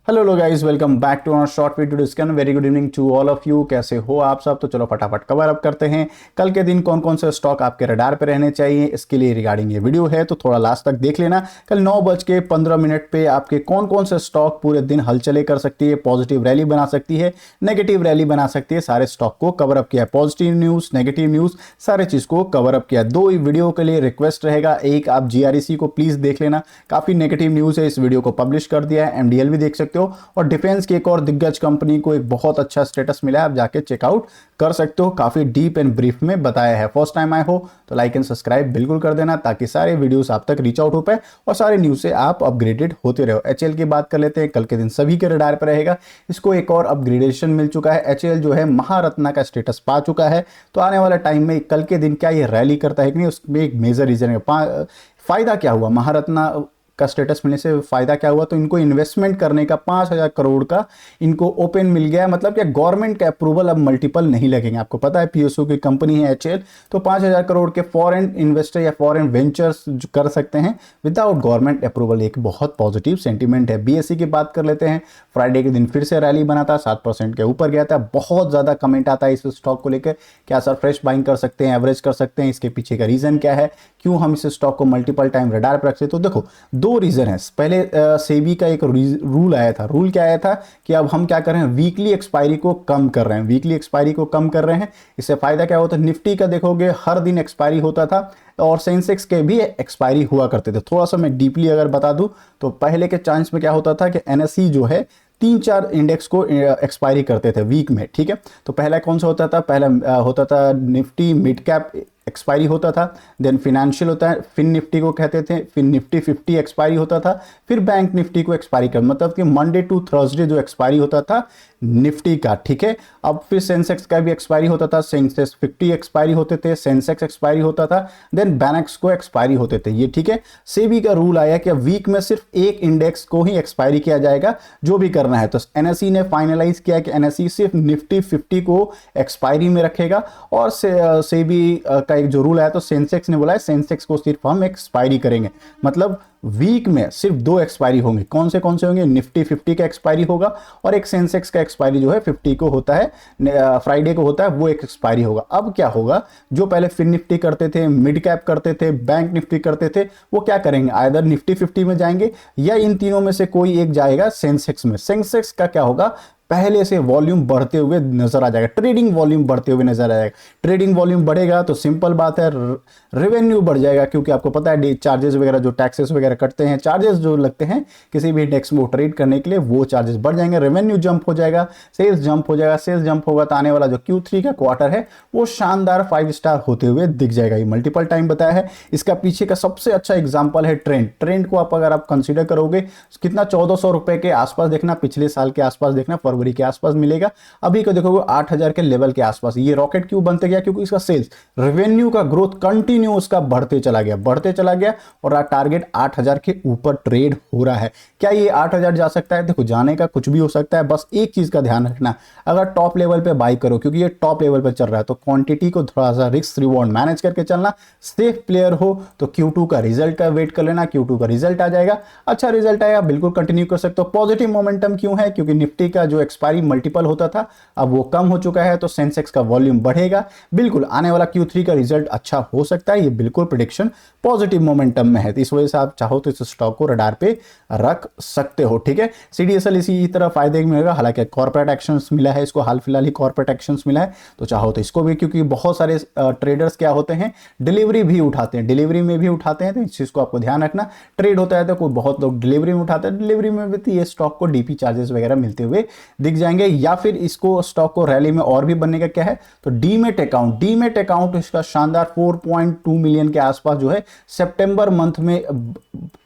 Hello लो guys, welcome back to our short video discussion. Very good evening to all of you. कैसे हो आप सब? तो चलो फटाफट कवर अप करते हैं। कल के दिन कौन कौन से स्टॉक आपके रडार पे रहने चाहिए, इसके लिए रिगार्डिंग ये वीडियो है, तो थोड़ा लास्ट तक देख लेना। कल 9:15 पे आपके कौन कौन से स्टॉक पूरे दिन हलचले कर सकती है, पॉजिटिव रैली बना सकती है, नेगेटिव रैली बना सकती है, सारे स्टॉक को कवर अप किया है। पॉजिटिव न्यूज, नेगेटिव न्यूज, सारे चीज को कवर अप किया। दो वीडियो के लिए रिक्वेस्ट रहेगा, एक आप जीआरईसी को प्लीज देख लेना, काफी नेगेटिव न्यूज है, इस वीडियो को पब्लिश कर दिया है। एमडीएल भी देख सकते हो, और डिफेंस की एक और दिग्गज कंपनी को एक बहुत अच्छा स्टेटस मिला है, आप जाके चेकआउट कर सकते हो। काफी डीप एंड ब्रीफ में बताया है। फर्स्ट टाइम आए हो तो लाइक एंड सब्सक्राइब बिल्कुल कर देना, ताकि सारे वीडियोस आप तक रीच आउट हो पाए और सारे न्यूज से आप अपग्रेडेड होते रहो। एचएल की बात कर लेते हैं, कल के दिन सभी के रडार पर रहेगा। इसको एक और अपग्रेडेशन मिल चुका है। एचएल जो है महारत्ना का स्टेटस पा चुका है, तो आने वाला टाइम में कल के दिन क्या ये रैली करता है कि नहीं, उसमें एक मेजर रीजन है। फायदा क्या हुआ महारत्ना का स्टेटस मिलने से? फायदा क्या हुआ, तो इनको इन्वेस्टमेंट करने का 5,000 करोड़ का इनको ओपन मिल गया। मतलब कि गवर्नमेंट का अप्रूवल अब मल्टीपल नहीं लगेंगे। आपको पता है पीएसयू की कंपनी है एचएल, तो 5,000 करोड़ के फॉरेन इन्वेस्टर या फॉरेन वेंचर्स कर सकते हैं विदाउट गवर्नमेंट अप्रूवल। एक बहुत पॉजिटिव सेंटीमेंट है। बीएसई की बात कर लेते हैं, फ्राइडे के दिन फिर से रैली बना था, 7% के ऊपर गया था। बहुत ज्यादा कमेंट आता है इस स्टॉक को लेकर, क्या सर फ्रेश बाइंग कर सकते हैं, एवरेज कर सकते हैं, इसके पीछे का रीजन क्या है, क्यों हम इस स्टॉक को मल्टीपल टाइम रडार पर रखते हैं? तो देखो, दो रीजन है। पहले सेबी का एक रूल आया था। रूल क्या आया था कि अब हम क्या कर रहे हैं, वीकली एक्सपायरी को कम कर रहे हैं। वीकली एक्सपायरी को कम कर रहे हैं, इससे फायदा क्या होता है? निफ्टी का देखोगे हर दिन एक्सपायरी होता था, और सेंसेक्स के भी एक्सपायरी हुआ करते थे। थोड़ा सा मैं डीपली अगर बता दूं, तो पहले के चांस में क्या होता था कि एनएसई जो है 3-4 इंडेक्स को एक्सपायरी करते थे वीक में। ठीक है, तो पहला कौन सा होता था? पहला होता था निफ्टी मिड कैप एक्सपायरी होता था, देन फिनेंशियल होता है, फिन निफ्टी को कहते थे, फिर निफ्टी 50 एक्सपायरी होता था, फिर बैंक निफ्टी को एक्सपायरी कर, मतलब कि मंडे टू थर्सडे जो एक्सपायरी होता था निफ्टी का। ठीक है, अब फिर सेंसेक्स का भी एक्सपायरी होता था, सेंसेक्स 50 एक्सपायरी होते थे, सेंसेक्स एक्सपायरी होता था, देन बैनेक्स को एक्सपायरी होते थे ये। ठीक है, सेबी का रूल आया कि वीक में सिर्फ एक इंडेक्स को ही एक्सपायरी किया जाएगा जो भी करना है। तो एनएसई ने फाइनलाइज किया कि एनएसई सिर्फ निफ्टी 50 को एक्सपायरी में रखेगा, और सेबी का एक जो रूल आया, तो सेंसेक्स ने बोला है सेंसेक्स को सिर्फ हम एक्सपायरी करेंगे। मतलब वीक में सिर्फ 2 एक्सपायरी होंगे। कौन से होंगे? निफ्टी 50 का एक्सपायरी होगा, और एक सेंसेक्स का एक्सपायरी जो है 50 को होता है, फ्राइडे को होता है, वो एक एक्सपायरी होगा। अब क्या होगा, जो पहले फिन निफ्टी करते थे, मिड कैप करते थे, बैंक निफ्टी करते थे, वो क्या करेंगे? आइदर निफ्टी 50 में जाएंगे, या इन तीनों में से कोई एक जाएगा सेंसेक्स में। सेंसेक्स का क्या होगा, पहले से वॉल्यूम बढ़ते हुए नजर आ जाएगा, ट्रेडिंग वॉल्यूम बढ़ते हुए नजर आ जाएगा। ट्रेडिंग वॉल्यूम बढ़ेगा तो सिंपल बात है, रेवेन्यू बढ़ जाएगा, क्योंकि आपको पता है चार्जेस वगैरह, जो टैक्सेस वगैरह कटते हैं, चार्जेस जो लगते हैं किसी भी इंडेक्स में ट्रेड करने के लिए, वो चार्जेस बढ़ जाएंगे, रेवेन्यू जंप हो जाएगा, सेल्स जंप हो जाएगा। सेल्स जंप होगा तो आने वाला जो Q3 का क्वार्टर है वो शानदार 5 स्टार होते हुए दिख जाएगा। ये मल्टीपल टाइम बताया है। इसका पीछे का सबसे अच्छा एग्जाम्पल है ट्रेंड। ट्रेंड को अगर आप कंसिडर करोगे, कितना 1400 रुपए के आसपास देखना, पिछले साल के आसपास देखना, फरवरी के आसपास मिलेगा। अभी को देखोगे 8,000 के लेवल के आसपास। ये रॉकेट क्यों बनते गया? क्योंकि इसका सेल्स रेवेन्यू का ग्रोथ कंटिन्यू उसका बढ़ते चला गया, और टारगेट 8,000 के ऊपर ट्रेड हो रहा है। क्या ये 8,000 जा सकता है? देखो, जाने का कुछ भी हो सकता है, बस एक चीज का ध्यान रखना, अगर टॉप लेवल पे बाई करो, क्योंकि ये टॉप लेवल पे चल रहा है, तो क्वांटिटी को थोड़ा सा रिस्क रिवॉर्ड मैनेज करके चलना। सेफ प्लेयर हो तो Q2 का रिजल्ट का वेट कर लेना, Q2 का रिजल्ट आ जाएगा, अच्छा रिजल्ट आएगा, बिल्कुल कंटिन्यू कर सकते हो। पॉजिटिव मोमेंटम क्यों है? क्योंकि निफ्टी का जो एक्सपायरी मल्टीपल होता था, अब वो कम हो चुका है, तो सेंसेक्स का वॉल्यूम बढ़ेगा। बिल्कुल आने वाला Q3 का रिजल्ट अच्छा हो सकता है, ये बिल्कुल प्रेडिक्शन पॉजिटिव मोमेंटम में है। तो इस वजह से आप चाहो तो इस स्टॉक को रडार पे रख सकते हो। ठीक है, सीडीएसएल इसी तरह फायदे में होगा। हालांकि कॉर्पोरेट एक्शंस मिला है इसको, हाल फिलहाल ही कॉर्पोरेट एक्शंस मिला है, तो चाहो तो इसको भी, क्योंकि बहुत सारे ट्रेडर्स क्या होते हैं, डिलीवरी भी उठाते हैं, डिलीवरी में भी उठाते हैं, तो इस चीज को आपको ध्यान रखना। ट्रेड होता है तो कोई बहुत लोग डिलीवरी में उठाते हैं, डिलीवरी में भी ये स्टॉक को डीपी चार्जेस वगैरह मिलते हुए दिख जाएंगे। या फिर इसको स्टॉक को रैली में और भी बनने का क्या है, तो डीमेट अकाउंट इसका शानदार 4.2 मिलियन के आसपास जो है सितंबर मंथ में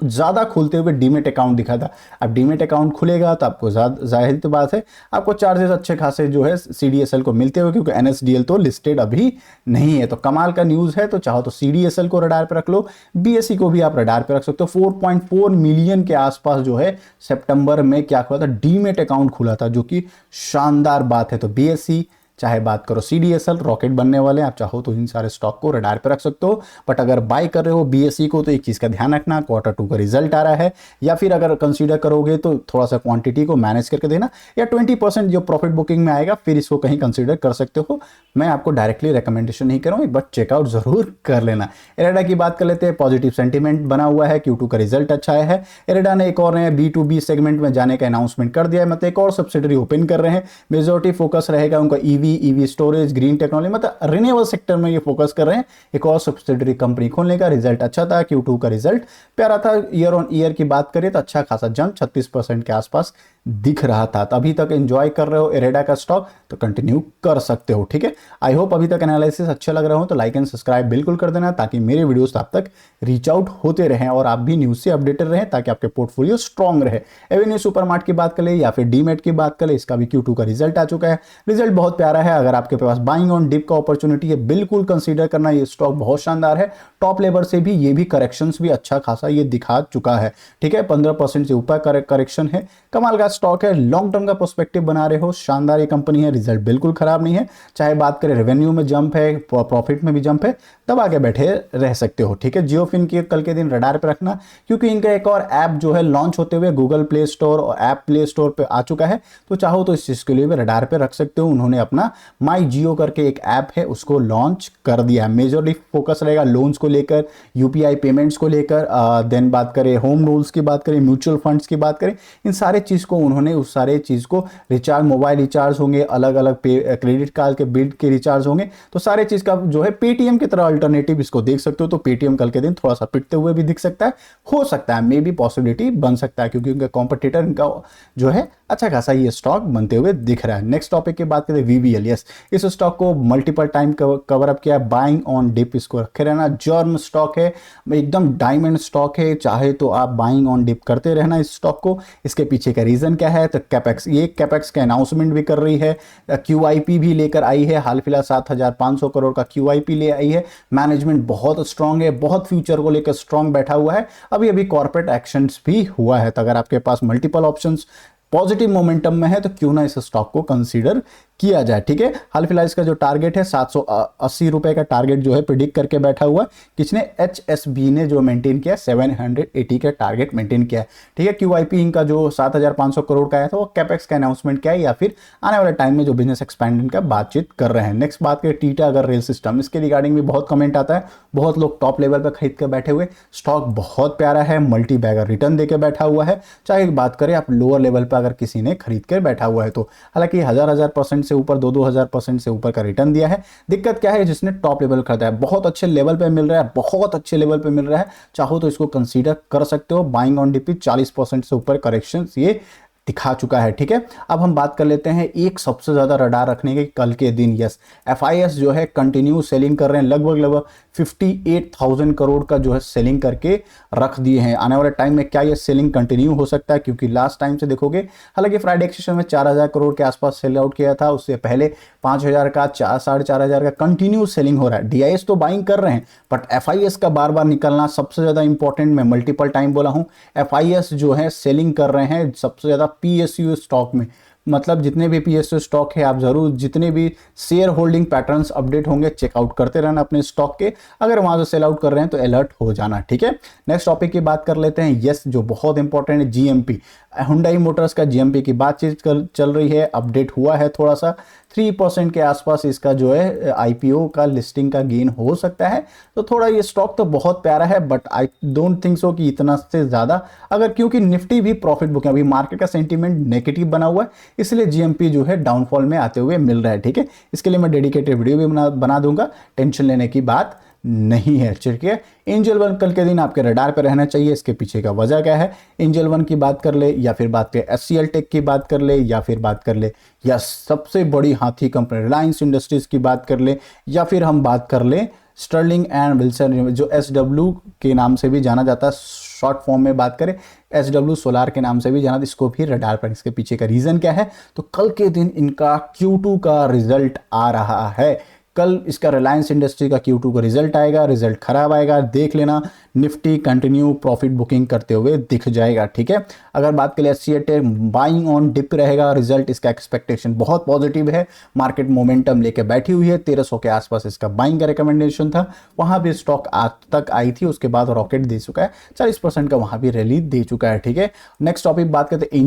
ज्यादा खुलते हुए डीमेट अकाउंट दिखा था। अब डीमेट अकाउंट खुलेगा तो आपको जाहिर सी बात है, आपको चार्जेस अच्छे खासे जो है सीडीएसएल को मिलते हुए, क्योंकि एनएसडीएल तो लिस्टेड अभी नहीं है। तो कमाल का न्यूज है। तो चाहो तो सीडीएसएल को रडार पे रख लो, बीएसई को भी आप रडार पे रख सकते हो। 4.4 मिलियन के आसपास जो है सितंबर में क्या हुआ था, डीमेट अकाउंट खुला था, जो कि शानदार बात है। तो बीएसई, चाहे बात करो CDSL रॉकेट बनने वाले, आप चाहो तो इन सारे स्टॉक को रडार पे रख सकते हो। बट अगर बाय कर रहे हो BSE को तो एक चीज़ का ध्यान रखना, Q2 का रिजल्ट आ रहा है, या फिर अगर कंसीडर करोगे तो थोड़ा सा क्वांटिटी को मैनेज करके देना, या 20% जो प्रॉफिट बुकिंग में आएगा फिर इसको कहीं कंसीडर कर सकते हो। मैं आपको डायरेक्टली रिकमेंडेशन नहीं करूँगा, बट चेकआउट जरूर कर लेना। इरेडा की बात कर लेते हैं। पॉजिटिव सेंटीमेंट बना हुआ है, Q2 का रिजल्ट अच्छा है। इरेडा ने एक और नया B2B सेगमेंट में जाने का अनाउंसमेंट कर दिया है, मतलब एक और सब्सिडरी ओपन कर रहे हैं। मेजोरिटी फोकस रहेगा उनका EV स्टोरेज, ग्रीन टेक्नोलॉजी, मतलब रिन्यूएबल सेक्टर में ये फोकस कर रहे हैं। एक और सब्सिडरी कंपनी खोलने का। रिजल्ट अच्छा था, Q2 का रिजल्ट प्यारा था। ईयर ऑन ईयर की बात करें तो अच्छा खासा जंप 36% के आसपास दिख रहा था। तो अभी तक एंजॉय कर रहे हो इरेडा का स्टॉक तो कंटिन्यू कर सकते हो, ठीक है। आई होप अभी तक एनालिसिस अच्छे लग रहा हो तो लाइक एंड सब्सक्राइब बिल्कुल कर देना, ताकि मेरे वीडियोस आप तक रीच आउट होते रहें और आप भी न्यूज से अपडेटेड रहें, ताकि आपके पोर्टफोलियो स्ट्रांग रहे। एवेन्यू सुपरमार्ट की बात करें या फिर डीमेट की बात करें, इसका भी Q2 का रिजल्ट आ चुका है। रिजल्ट बहुत प्यारा है। अगर आपके पास बाइंग ऑन डिप का अपॉर्चुनिटी है, बिल्कुल कंसीडर करना। ये स्टॉक बहुत शानदार है। टॉप लेवल से भी ये भी करेक्शंस भी अच्छा खासा ये दिखा चुका है, ठीक है। 15% से ऊपर करेक्शन है। कमाल का स्टॉक है। लॉन्ग टर्म का पर्सपेक्टिव बना रहे हो, शानदार ये कंपनी है। रिजल्ट बिल्कुल खराब नहीं है। चाहे बात करें रेवेन्यू में जंप है, प्रॉफिट में भी जंप है, तब आगे बैठे रह सकते हो, ठीक है। जियोफिन की कल के दिन रडार पे रखना, क्योंकि इनका एक और ऐप जो है लॉन्च होते हुए गूगल प्ले स्टोर और ऐप प्ले स्टोर पे आ चुका है। तो चाहो तो इस चीज के लिए भी रडार पे रख सकते हो। उन्होंने अपना माई जियो करके एक ऐप है उसको लॉन्च कर दिया है। मेजरली फोकस रहेगा लोन्स को लेकर, UPI पेमेंट्स को लेकर। देन बात करें होम लोन्स की बात करें, म्यूचुअल फंड्स की बात करें, इन सारे चीज को उन्होंने उस सारे चीज को रिचार्ज, मोबाइल रिचार्ज होंगे, अलग अलग क्रेडिट कार्ड के बिल के रिचार्ज होंगे, तो सारे चीज का जो है पेटीएम की तरह अल्टरनेटिव इसको देख सकते हो। तो पेटीएम कल के दिन थोड़ा सा पिटते हुए भी दिख सकता है, हो सकता है, मे बी पॉसिबिलिटी बन सकता है, क्योंकि उनका कॉम्पिटिटर इनका जो है अच्छा खासा ये स्टॉक बनते हुए दिख रहा है। नेक्स्ट टॉपिक की बात करें VBL, यस, इस स्टॉक को मल्टीपल टाइम कवर अप किया। बाइंग ऑन डिप इसको रखे रहना। जर्म स्टॉक है, एकदम डायमंड स्टॉक है, चाहे तो आप बाइंग ऑन डिप करते रहना इस स्टॉक को। इसके पीछे का रीजन क्या है, तो कैपेक्स, ये कैपेक्स का अनाउंसमेंट भी कर रही है, QIP भी लेकर आई है। हाल फिलहाल 7,500 करोड़ का QIP ले आई है। मैनेजमेंट बहुत स्ट्रांग है, बहुत फ्यूचर को लेकर स्ट्रांग बैठा हुआ है। अभी अभी कॉर्पोरेट एक्शंस भी हुआ है। तो अगर आपके पास मल्टीपल ऑप्शंस पॉजिटिव मोमेंटम में है तो क्यों ना इस स्टॉक को कंसीडर किया जाए, ठीक है। हाल फिलहाल इसका जो टारगेट है 780 रुपए का टारगेट जो है प्रिडिक्ट करके बैठा हुआ है। किसने, HSB ने जो मेंटेन किया 780 का टारगेट मेंटेन किया है, ठीक है। QIP इनका जो 7,500 करोड़ का आया था वो कैपेक्स का अनाउंसमेंट किया है, या फिर आने वाले टाइम में जो बिजनेस एक्सपेंशन का बातचीत कर रहे हैं। नेक्स्ट बात करें टीटागढ़ रेल सिस्टम, इसके रिगार्डिंग भी बहुत कमेंट आता है। बहुत लोग टॉप लेवल पर खरीद कर बैठे हुए। स्टॉक बहुत प्यारा है, मल्टी बैगर रिटर्न देकर बैठा हुआ है। चाहे बात करें आप लोअर लेवल पर अगर किसी ने खरीद कर बैठा हुआ है तो, हालांकि 1000% से ऊपर, 2,000% से ऊपर का रिटर्न दिया है। दिक्कत क्या है, जिसने टॉप लेवल खरीदा है, बहुत अच्छे लेवल पे मिल रहा है, बहुत अच्छे लेवल पे मिल रहा है। चाहो तो इसको कंसीडर कर सकते हो। बाइंग ऑन डिप 40% से ऊपर करेक्शन ये दिखा चुका है, ठीक है। अब हम बात कर लेते हैं एक सबसे ज्यादा रडार रखने के कल के दिन, यस, FIS जो है कंटिन्यू सेलिंग कर रहे हैं। लगभग 58,000 करोड़ का जो है सेलिंग करके रख दिए हैं। आने वाले टाइम में क्या ये सेलिंग कंटिन्यू हो सकता है, क्योंकि लास्ट टाइम से देखोगे, हालांकि फ्राइडे सेशन में 4,000 करोड़ के आसपास सेल आउट किया था, उससे पहले 5,000 का, 4,500 का कंटिन्यू सेलिंग हो रहा है। DIS तो बाइंग कर रहे हैं, बट FIS का बार बार निकलना सबसे ज्यादा इंपॉर्टेंट। मैं मल्टीपल टाइम बोला हूं, FIS जो है सेलिंग कर रहे हैं सबसे ज्यादा PSU स्टॉक में। मतलब जितने भी PSU स्टॉक है, आप जरूर जितने भी शेयर होल्डिंग पैटर्न्स अपडेट होंगे चेकआउट करते रहना अपने स्टॉक के। अगर वहां से सेल आउट कर रहे हैं तो अलर्ट हो जाना, ठीक है। नेक्स्ट टॉपिक की बात कर लेते हैं, यस, जो बहुत इंपॉर्टेंट है, GMP, हुंडई मोटर्स का GMP की बातचीत चल रही है। अपडेट हुआ है थोड़ा सा, 3% के आसपास इसका जो है IPO का लिस्टिंग का गेन हो सकता है। तो थोड़ा ये स्टॉक तो बहुत प्यारा है, but I don't think so कि इतना से ज्यादा, अगर क्योंकि निफ्टी भी प्रॉफिट बुक है, अभी मार्केट का सेंटीमेंट नेगेटिव बना हुआ है, इसलिए GMP जो है डाउनफॉल में आते हुए मिल रहा है, ठीक है। इसके लिए मैं डेडिकेटेड वीडियो भी बना दूंगा, टेंशन लेने की बात नहीं है, ठीक है। एंजल वन कल के दिन आपके रडार पे रहना चाहिए। इसके पीछे का वजह क्या है, एंजल वन की बात कर ले, या फिर बात करें SCL टेक की बात कर ले, या फिर बात कर ले या सबसे बड़ी हाथी कंपनी रिलायंस इंडस्ट्रीज की बात कर ले, या फिर हम बात कर ले स्टर्लिंग एंड विल्सन, जो SW के नाम से भी जाना जाता है, शॉर्ट फॉर्म में बात करें SW सोलार के नाम से भी जाना, इसको भी रडार पर। इसके पीछे का रीजन क्या है, तो कल के दिन इनका Q2 का रिजल्ट आ रहा है। कल इसका रिलायंस इंडस्ट्री का Q2 का रिजल्ट आएगा, रिजल्ट खराब आएगा, देख लेना। निफ्टी कंटिन्यू प्रॉफिट बुकिंग करते हुए दिख जाएगा। ठीक है, अगर बात करें HCL Tech buying on dip रहेगा, रिजल्ट इसका एक्सपेक्टेशन बहुत पॉजिटिव है, मार्केट मोमेंटम लेके बैठी हुई है, 1300 के आसपास इसका बाइंग का रिकमेंडेशन था, वहां भी स्टॉक आज तक आई थी, उसके बाद रॉकेट दे चुका है, 40% का वहां भी रैली दे चुका है। ठीक है, नेक्स्ट टॉपिक बात करते हैं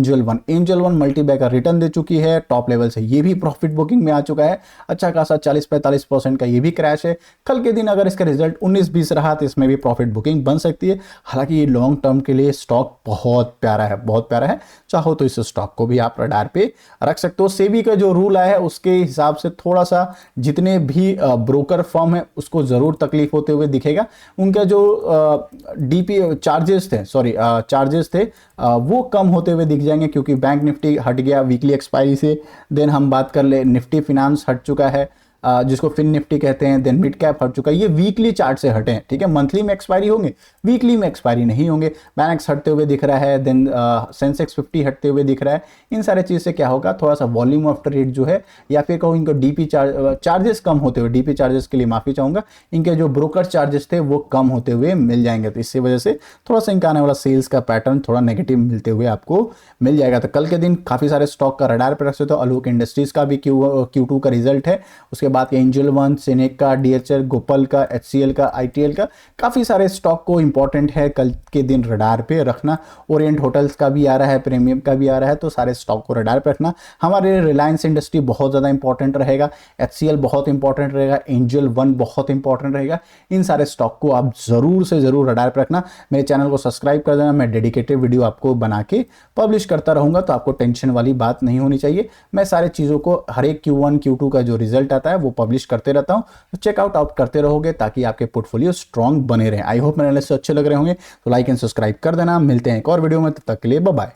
एंजल वन मल्टी बैग का रिटर्न दे चुकी है, टॉप लेवल से ये भी प्रॉफिट बुकिंग में आ चुका है, अच्छा खासा 40-45% का ये भी क्रैश है। कल के दिन अगर इसका रिजल्ट 19-20 रहा तो इसमें भी प्रॉफिट बुकिंग बन सकती है। हालांकि ये लॉन्ग टर्म के लिए स्टॉक बहुत प्यारा है, बहुत प्यारा है, चाहो तो इस स्टॉक को भी आप रडार पे रख सकते हो। सेबी का जो रूल आया है उसके हिसाब से थोड़ा सा जितने भी ब्रोकर फर्म है उसको जरूर तकलीफ होते हुए दिखेगा। उनका जो डीपी चार्जेस थे वो कम होते हुए दिख जाएंगे, क्योंकि बैंक निफ्टी हट गया वीकली एक्सपायरी से। देन हम बात कर ले निफ्टी फिनांस हट चुका है, जिसको फिन निफ्टी कहते हैं। देन मिड कैप हट चुका है, ये वीकली चार्ट से हटे हैं। ठीक है, मंथली में एक्सपायरी होंगे, वीकली में एक्सपायरी नहीं होंगे। बैंक्स हटते हुए दिख रहा है, देन सेंसेक्स 50 हटते हुए दिख रहा है। इन सारे चीज़ से क्या होगा, थोड़ा सा वॉल्यूम ऑफ ट्रेड जो है, या फिर कहूँ इनको डीपी चार्जेस कम होते हुए, डीपी चार्जेस के लिए माफी चाहूंगा, इनके जो ब्रोकर चार्जेस थे वो कम होते हुए मिल जाएंगे। तो इससे वजह से थोड़ा सा इनका आने वाला सेल्स का पैटर्न थोड़ा नेगेटिव मिलते हुए आपको मिल जाएगा। तो कल के दिन काफी सारे स्टॉक का रडार पर रख सकते हो। आलोक इंडस्ट्रीज का भी Q2 का रिजल्ट है, उसके बाद एंजल वन, सेनेक का, डीएचएल, गोपल का, एचसीएल का, आईटीएल का, काफी सारे स्टॉक को इंपॉर्टेंट है कल के दिन रडार पे रखना। ओरिएंट होटल्स का भी आ रहा है, प्रीमियम का भी आ रहा है, तो सारे स्टॉक को रडार पे रखना। हमारे रिलायंस इंडस्ट्री बहुत ज्यादा इंपॉर्टेंट रहेगा, एचसीएल बहुत इंपॉर्टेंट रहेगा, एंजल वन बहुत इंपॉर्टेंट रहेगा। इन सारे स्टॉक को आप जरूर से जरूर रडार पे रखना। मेरे चैनल को सब्सक्राइब कर देना, मैं डेडिकेटेड वीडियो आपको बना के पब्लिश करता रहूंगा, तो आपको टेंशन वाली बात नहीं होनी चाहिए। मैं सारे चीजों को हर एक Q1 Q2 का जो रिजल्ट आता है वो पब्लिश करते रहता हूं, तो चेकआउट आउट करते रहोगे ताकि आपके पोर्टफोलियो स्ट्रांग बने रहे। आई होप मेरे एनालिसिस अच्छे लग रहे होंगे, तो लाइक एंड सब्सक्राइब कर देना। मिलते हैं एक और वीडियो में, तब तक के लिए बाय बाय।